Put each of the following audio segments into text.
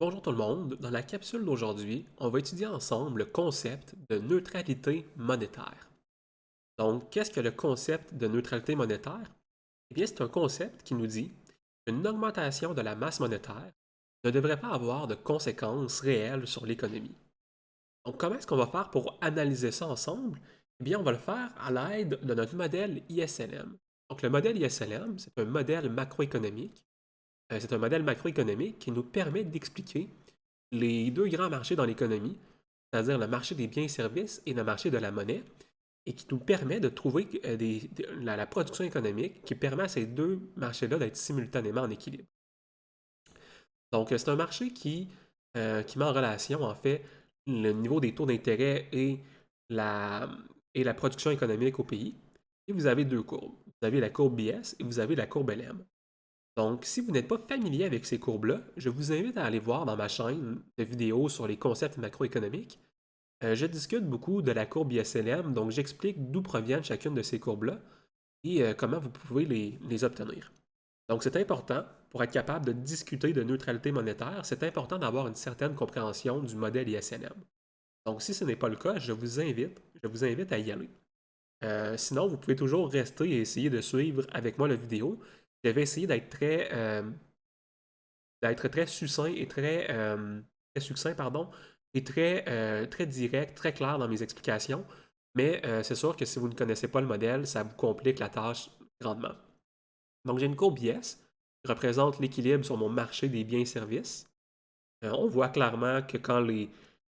Bonjour tout le monde, dans la capsule d'aujourd'hui, on va étudier ensemble le concept de neutralité monétaire. Donc, qu'est-ce que le concept de neutralité monétaire? Eh bien, c'est un concept qui nous dit qu'une augmentation de la masse monétaire ne devrait pas avoir de conséquences réelles sur l'économie. Donc, comment est-ce qu'on va faire pour analyser ça ensemble? Eh bien, on va le faire à l'aide de notre modèle ISLM. Donc, le modèle ISLM, c'est un modèle macroéconomique. C'est un modèle macroéconomique qui nous permet d'expliquer les deux grands marchés dans l'économie, c'est-à-dire le marché des biens et services et le marché de la monnaie, et qui nous permet de trouver la production économique qui permet à ces deux marchés-là d'être simultanément en équilibre. Donc, c'est un marché qui met en relation, en fait, le niveau des taux d'intérêt la, et la production économique au pays. Et vous avez deux courbes. Vous avez la courbe BS et vous avez la courbe LM. Donc, si vous n'êtes pas familier avec ces courbes-là, je vous invite à aller voir dans ma chaîne de vidéos sur les concepts macroéconomiques. Je discute beaucoup de la courbe ISLM, donc j'explique d'où proviennent chacune de ces courbes-là et comment vous pouvez les obtenir. Donc, c'est important, pour être capable de discuter de neutralité monétaire, c'est important d'avoir une certaine compréhension du modèle ISLM. Donc, si ce n'est pas le cas, je vous invite à y aller. Sinon, vous pouvez toujours rester et essayer de suivre avec moi la vidéo. Je vais essayer d'être très succinct et très succinct, pardon, et très direct, très clair dans mes explications. Mais c'est sûr que si vous ne connaissez pas le modèle, ça vous complique la tâche grandement. Donc, j'ai une courbe IS qui représente l'équilibre sur mon marché des biens et services. On voit clairement que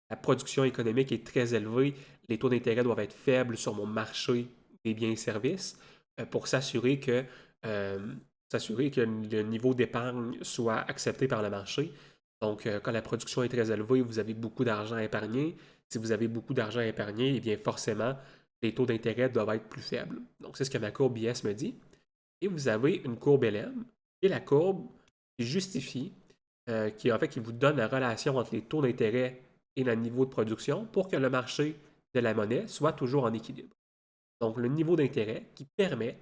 la production économique est très élevée, les taux d'intérêt doivent être faibles sur mon marché des biens et services pour euh, s'assurer que le niveau d'épargne soit accepté par le marché. Donc, quand la production est très élevée, vous avez beaucoup d'argent à épargner. Si vous avez beaucoup d'argent à épargner, eh bien forcément, les taux d'intérêt doivent être plus faibles. Donc, c'est ce que ma courbe IS me dit. Et vous avez une courbe LM, et la courbe qui justifie, qui vous donne la relation entre les taux d'intérêt et le niveau de production pour que le marché de la monnaie soit toujours en équilibre. Donc, le niveau d'intérêt qui permet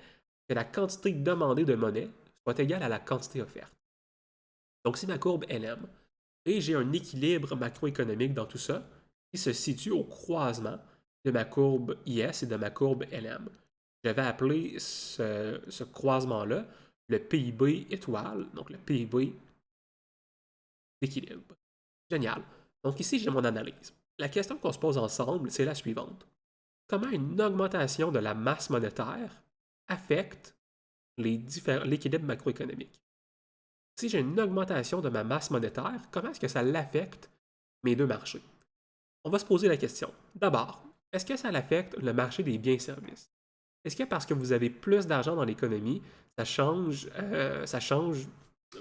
que la quantité demandée de monnaie soit égale à la quantité offerte. Donc, c'est ma courbe LM. Et j'ai un équilibre macroéconomique dans tout ça qui se situe au croisement de ma courbe IS et de ma courbe LM. Je vais appeler ce croisement-là le PIB étoile, donc le PIB d'équilibre. Génial. Donc ici, j'ai mon analyse. La question qu'on se pose ensemble, c'est la suivante. Comment une augmentation de la masse monétaire affecte l'équilibre macroéconomique? Si j'ai une augmentation de ma masse monétaire, comment est-ce que ça l'affecte mes deux marchés? On va se poser la question. D'abord, est-ce que ça affecte le marché des biens et services? Est-ce que parce que vous avez plus d'argent dans l'économie, ça change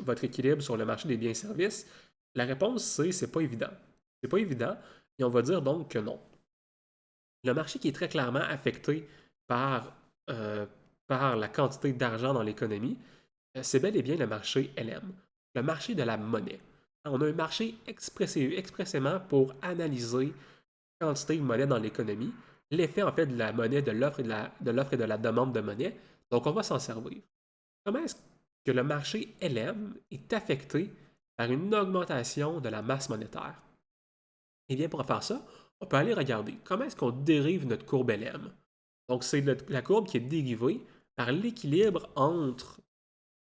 votre équilibre sur le marché des biens et services? La réponse, c'est pas évident. C'est pas évident, et on va dire donc que non. Le marché qui est très clairement affecté par, euh, par la quantité d'argent dans l'économie, c'est bel et bien le marché LM, le marché de la monnaie. On a un marché expressément pour analyser la quantité de monnaie dans l'économie, l'effet en fait de la monnaie, de l'offre et de la demande de monnaie. Donc on va s'en servir. Comment est-ce que le marché LM est affecté par une augmentation de la masse monétaire? Eh bien, pour faire ça, on peut aller regarder comment est-ce qu'on dérive notre courbe LM. Donc, c'est la courbe qui est dérivée par l'équilibre entre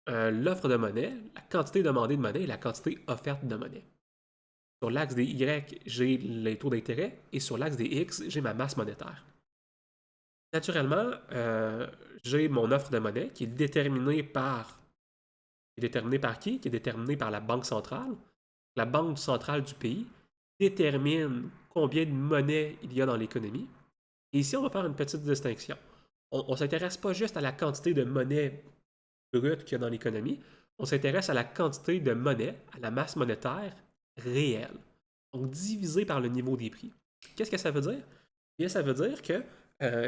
l'offre de monnaie, la quantité demandée de monnaie et la quantité offerte de monnaie. Sur l'axe des Y, j'ai les taux d'intérêt et sur l'axe des X, j'ai ma masse monétaire. Naturellement, j'ai mon offre de monnaie qui est déterminée par qui? Qui est déterminée par la banque centrale. La banque centrale du pays détermine combien de monnaie il y a dans l'économie. Et ici, on va faire une petite distinction. On ne s'intéresse pas juste à la quantité de monnaie brute qu'il y a dans l'économie, on s'intéresse à la quantité de monnaie, à la masse monétaire réelle. Donc, divisé par le niveau des prix. Qu'est-ce que ça veut dire? Bien, ça veut dire que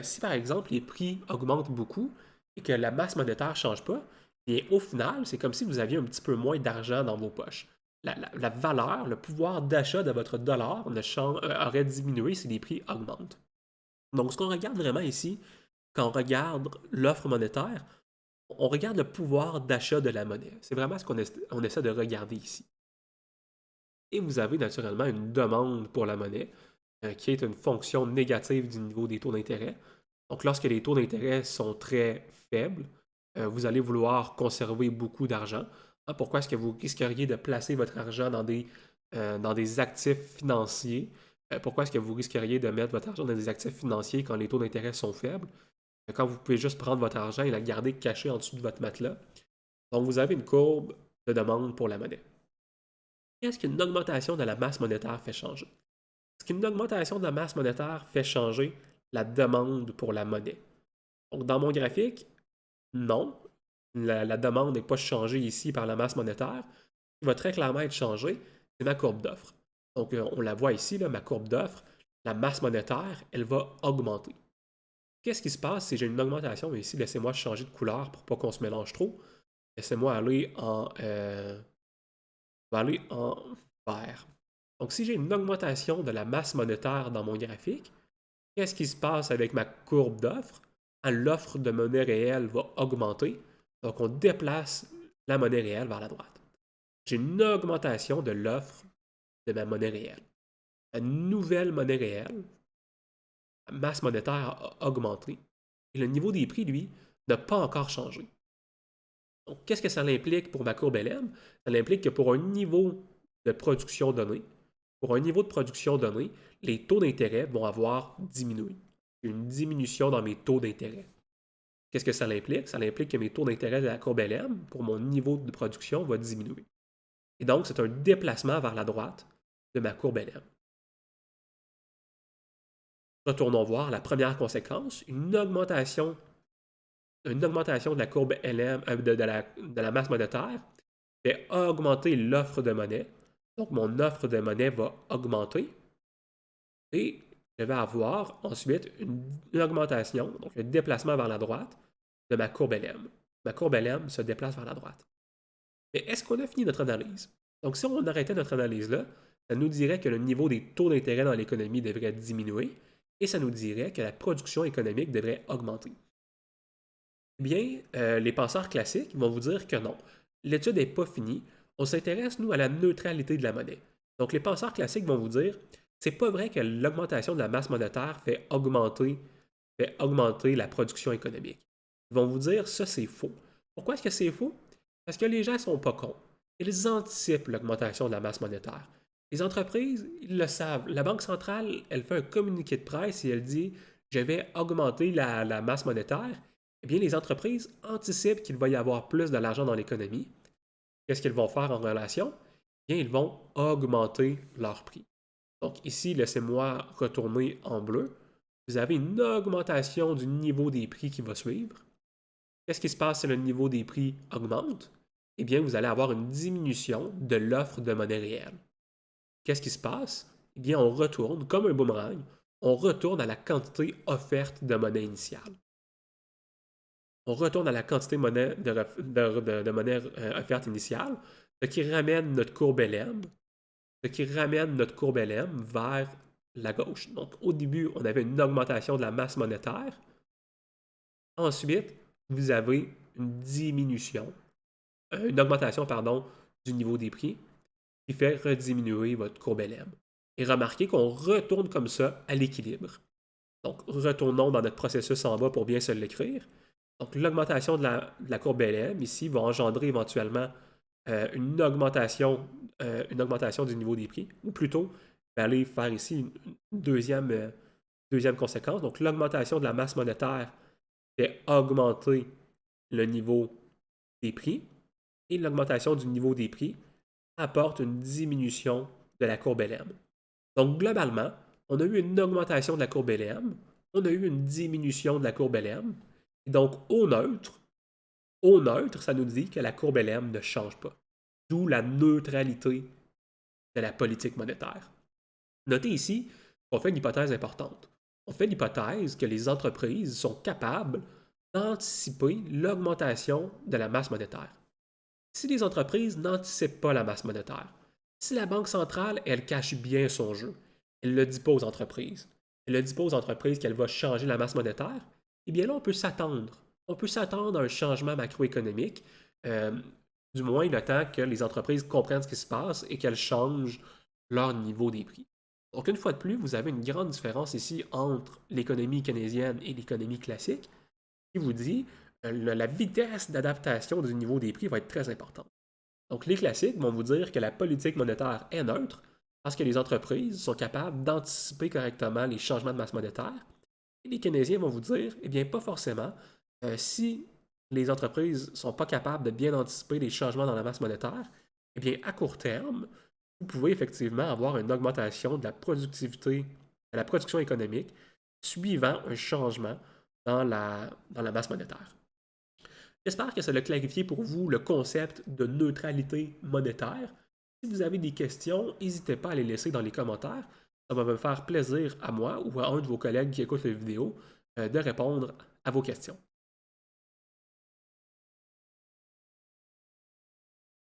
si par exemple les prix augmentent beaucoup et que la masse monétaire ne change pas, bien, au final, c'est comme si vous aviez un petit peu moins d'argent dans vos poches. La valeur, le pouvoir d'achat de votre dollar aurait diminué si les prix augmentent. Donc, ce qu'on regarde vraiment ici, quand on regarde l'offre monétaire, on regarde le pouvoir d'achat de la monnaie. C'est vraiment ce qu'on essaie de regarder ici. Et vous avez naturellement une demande pour la monnaie, qui est une fonction négative du niveau des taux d'intérêt. Donc, lorsque les taux d'intérêt sont très faibles, vous allez vouloir conserver beaucoup d'argent. Hein, pourquoi est-ce que vous risqueriez de placer votre argent dans des actifs financiers? Pourquoi est-ce que vous risqueriez de mettre votre argent dans des actifs financiers quand les taux d'intérêt sont faibles? Quand vous pouvez juste prendre votre argent et la garder cachée en dessous de votre matelas. Donc, vous avez une courbe de demande pour la monnaie. Qu'est-ce qu'une augmentation de la masse monétaire fait changer? Est-ce qu'une augmentation de la masse monétaire fait changer la demande pour la monnaie? Donc, dans mon graphique, non. La demande n'est pas changée ici par la masse monétaire. Ce qui va très clairement être changé, c'est ma courbe d'offre. Donc, on la voit ici, là, ma courbe d'offre. La masse monétaire, elle va augmenter. Qu'est-ce qui se passe si j'ai une augmentation? Ici, laissez-moi changer de couleur pour pas qu'on se mélange trop. Laissez-moi aller en vert. Donc, si j'ai une augmentation de la masse monétaire dans mon graphique, qu'est-ce qui se passe avec ma courbe d'offre? L'offre de monnaie réelle va augmenter. Donc, on déplace la monnaie réelle vers la droite. J'ai une augmentation de l'offre de ma monnaie réelle. La nouvelle monnaie réelle, la masse monétaire a augmenté. Et le niveau des prix, lui, n'a pas encore changé. Donc, qu'est-ce que ça implique pour ma courbe LM? Ça implique que pour un niveau de production donné, les taux d'intérêt vont avoir diminué. Une diminution dans mes taux d'intérêt. Qu'est-ce que ça implique? Ça implique que mes taux d'intérêt de la courbe LM, pour mon niveau de production, va diminuer. Et donc, c'est un déplacement vers la droite de ma courbe LM. Retournons voir la première conséquence, une augmentation de la courbe LM, de la masse monétaire fait augmenter l'offre de monnaie. Donc, mon offre de monnaie va augmenter. Et je vais avoir ensuite une augmentation, donc un déplacement vers la droite de ma courbe LM. Ma courbe LM se déplace vers la droite. Mais est-ce qu'on a fini notre analyse? Donc, si on arrêtait notre analyse là, ça nous dirait que le niveau des taux d'intérêt dans l'économie devrait diminuer et ça nous dirait que la production économique devrait augmenter. Eh bien, les penseurs classiques vont vous dire que non. L'étude n'est pas finie. On s'intéresse, nous, à la neutralité de la monnaie. Donc, les penseurs classiques vont vous dire c'est pas vrai que l'augmentation de la masse monétaire fait augmenter la production économique. Ils vont vous dire ça, c'est faux. Pourquoi est-ce que c'est faux? Parce que les gens ne sont pas cons. Ils anticipent l'augmentation de la masse monétaire. Les entreprises, ils le savent. La Banque centrale, elle fait un communiqué de presse et elle dit je vais augmenter la masse monétaire. Eh bien, les entreprises anticipent qu'il va y avoir plus de l'argent dans l'économie. Qu'est-ce qu'ils vont faire en relation? Eh bien, ils vont augmenter leur prix. Donc ici, laissez-moi retourner en bleu. Vous avez une augmentation du niveau des prix qui va suivre. Qu'est-ce qui se passe si le niveau des prix augmente? Eh bien, vous allez avoir une diminution de l'offre de monnaie réelle. Qu'est-ce qui se passe? Eh bien, on retourne, comme un boomerang, on retourne à la quantité offerte de monnaie initiale. On retourne à la quantité de monnaie offerte initiale, ce qui ramène notre courbe LM, vers la gauche. Donc, au début, on avait une augmentation de la masse monétaire. Ensuite, vous avez une augmentation, pardon, du niveau des prix qui fait rediminuer votre courbe LM. Et remarquez qu'on retourne comme ça à l'équilibre. Donc, retournons dans notre processus en bas pour bien se l'écrire. Donc, l'augmentation de la courbe LM ici va engendrer éventuellement une augmentation du niveau des prix, ou plutôt, je vais aller faire ici une deuxième conséquence. Donc, l'augmentation de la masse monétaire fait augmenter le niveau des prix, et l'augmentation du niveau des prix apporte une diminution de la courbe LM. Donc, globalement, on a eu une augmentation de la courbe LM, on a eu une diminution de la courbe LM, et donc au neutre, ça nous dit que la courbe LM ne change pas. D'où la neutralité de la politique monétaire. Notez ici qu'on fait une hypothèse importante. On fait l'hypothèse que les entreprises sont capables d'anticiper l'augmentation de la masse monétaire. Si les entreprises n'anticipent pas la masse monétaire, si la Banque centrale, elle cache bien son jeu, elle ne le dit pas aux entreprises, elle ne dit pas aux entreprises qu'elle va changer la masse monétaire, eh bien là, on peut s'attendre. On peut s'attendre à un changement macroéconomique, du moins le temps que les entreprises comprennent ce qui se passe et qu'elles changent leur niveau des prix. Donc, une fois de plus, vous avez une grande différence ici entre l'économie keynésienne et l'économie classique, qui vous dit la vitesse d'adaptation du niveau des prix va être très importante. Donc, les classiques vont vous dire que la politique monétaire est neutre parce que les entreprises sont capables d'anticiper correctement les changements de masse monétaire. Et les keynésiens vont vous dire, eh bien, pas forcément. Si les entreprises ne sont pas capables de bien anticiper les changements dans la masse monétaire, eh bien, à court terme, vous pouvez effectivement avoir une augmentation de la productivité, de la production économique, suivant un changement dans la masse monétaire. J'espère que ça a clarifié pour vous le concept de neutralité monétaire. Si vous avez des questions, n'hésitez pas à les laisser dans les commentaires. Ça va me faire plaisir à moi ou à un de vos collègues qui écoutent la vidéo de répondre à vos questions.